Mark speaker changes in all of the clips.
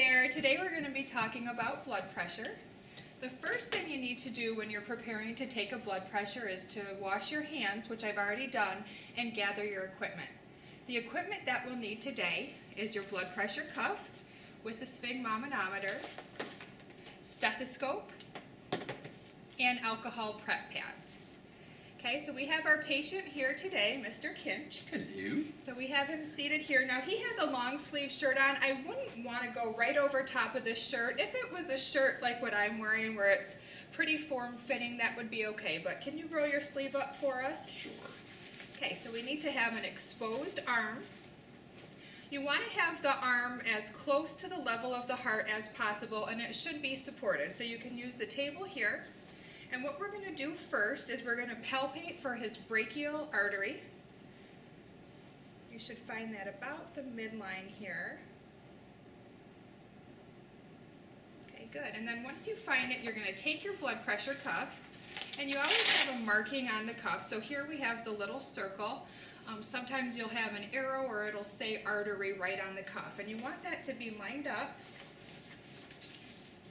Speaker 1: there. Today we're going to be talking about blood pressure. The first thing you need to do when you're preparing to take a blood pressure is to wash your hands, which I've already done, and gather your equipment. The equipment that we'll need today is your blood pressure cuff with the sphygmomanometer, stethoscope, and alcohol prep pads. Okay, so we have our patient here today, Mr. Kinch.
Speaker 2: Hello.
Speaker 1: So we have him seated here. Now he has a long sleeve shirt on. I wouldn't want to go right over top of this shirt. If it was a shirt like what I'm wearing where it's pretty form-fitting, that would be okay. But can you roll your sleeve up for us?
Speaker 2: Sure.
Speaker 1: Okay, so we need to have an exposed arm. You want to have the arm as close to the level of the heart as possible, and it should be supported. So you can use the table here. And what we're going to do first is we're going to palpate for his brachial artery. You should find that about the midline here. Okay, good. And then once you find it, you're going to take your blood pressure cuff, and you always have a marking on the cuff. So here we have the little circle. Sometimes you'll have an arrow or it'll say artery right on the cuff. And you want that to be lined up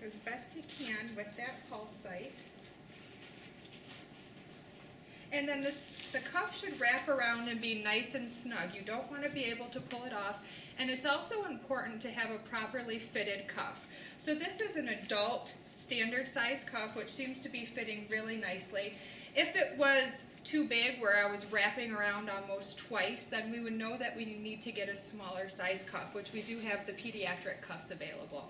Speaker 1: as best you can with that pulse site. And then the cuff should wrap around and be nice and snug. You don't want to be able to pull it off. And it's also important to have a properly fitted cuff. So this is an adult standard size cuff, which seems to be fitting really nicely. If it was too big, where I was wrapping around almost twice, then we would know that we need to get a smaller size cuff, which we do have the pediatric cuffs available.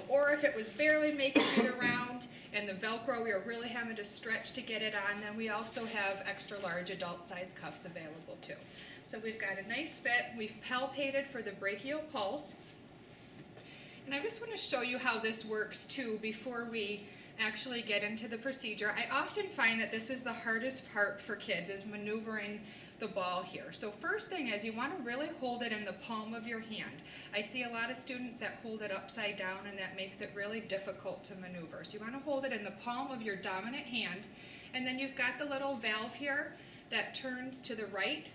Speaker 1: Or if it was barely making it around and the Velcro, we were really having to stretch to get it on, then we also have extra large adult size cuffs available too. So we've got a nice fit. We've palpated for the brachial pulse. And I just want to show you how this works too before we actually get into the procedure. I often find that this is the hardest part for kids, is maneuvering the ball here. So first thing is you want to really hold it in the palm of your hand. I see a lot of students that hold it upside down, and that makes it really difficult to maneuver. So you want to hold it in the palm of your dominant hand, and then you've got the little valve here that turns to the right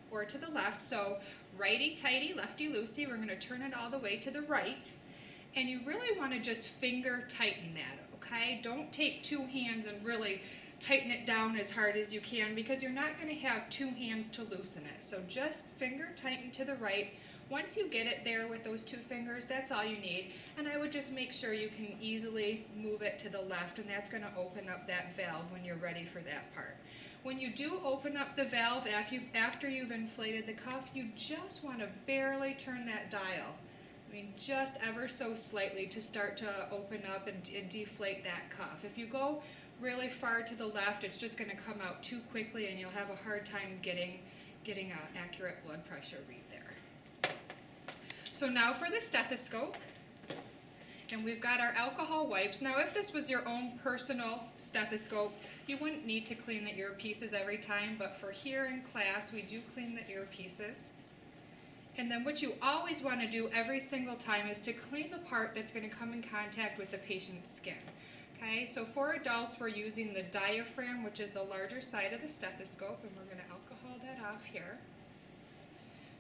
Speaker 1: or to the left. So righty-tighty, lefty-loosey, we're going to turn it all the way to the right, and you really want to just finger tighten that, okay? Don't take two hands and really tighten it down as hard as you can, because you're not going to have two hands to loosen it. So just finger tighten to the right. Once you get it there with those two fingers, that's all you need. And I would just make sure you can easily move it to the left, and that's going to open up that valve when you're ready for that part. When you do open up the valve after you've inflated the cuff, you just want to barely turn that dial. I mean, just ever so slightly to start to open up and deflate that cuff. If you go really far to the left, it's just going to come out too quickly, and you'll have a hard time getting an accurate blood pressure read there. So now for the stethoscope, and we've got our alcohol wipes. Now if this was your own personal stethoscope, you wouldn't need to clean the earpieces every time, but for here in class, we do clean the earpieces. And then what you always want to do every single time is to clean the part that's going to come in contact with the patient's skin. Okay, so for adults, we're using the diaphragm, which is the larger side of the stethoscope, and we're going to alcohol that off here.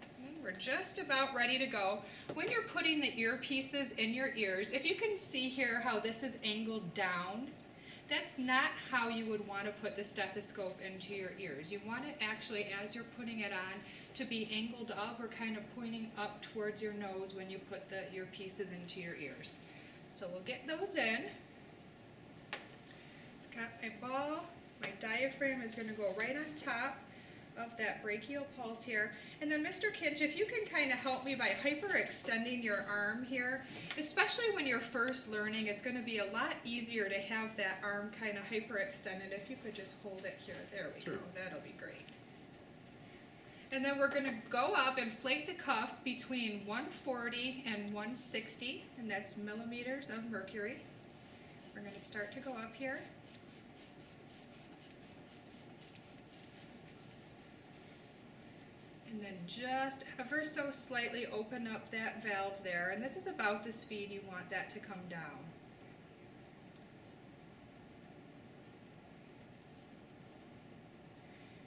Speaker 1: And then we're just about ready to go. When you're putting the earpieces in your ears, if you can see here how this is angled down, that's not how you would want to put the stethoscope into your ears. You want it actually, as you're putting it on, to be angled up or kind of pointing up towards your nose when you put the earpieces into your ears. So we'll get those in. Got my ball, my diaphragm is going to go right on top of that brachial pulse here. And then Mr. Kinch, if you can kind of help me by hyperextending your arm here, especially when you're first learning, it's going to be a lot easier to have that arm kind of hyperextended. If you could just hold it here. There we go. That'll be great. And then we're going to go up, inflate the cuff between 140 and 160, and that's millimeters of mercury. We're going to start to go up here. And then just ever so slightly open up that valve there. And this is about the speed you want that to come down.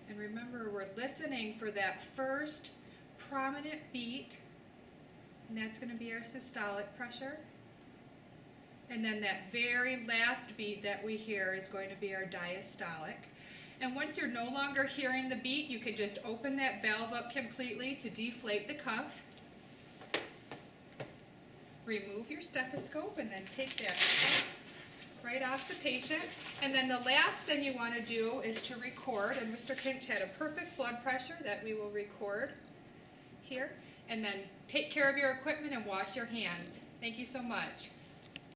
Speaker 1: And remember, we're listening for that first prominent beat And that's going to be our systolic pressure. And then that very last beat that we hear is going to be our diastolic. And once you're no longer hearing the beat, you can just open that valve up completely to deflate the cuff. Remove your stethoscope and then take that cuff right off the patient. And then the last thing you want to do is to record. And Mr. Kinch had a perfect blood pressure that we will record here. And then take care of your equipment and wash your hands. Thank you so much.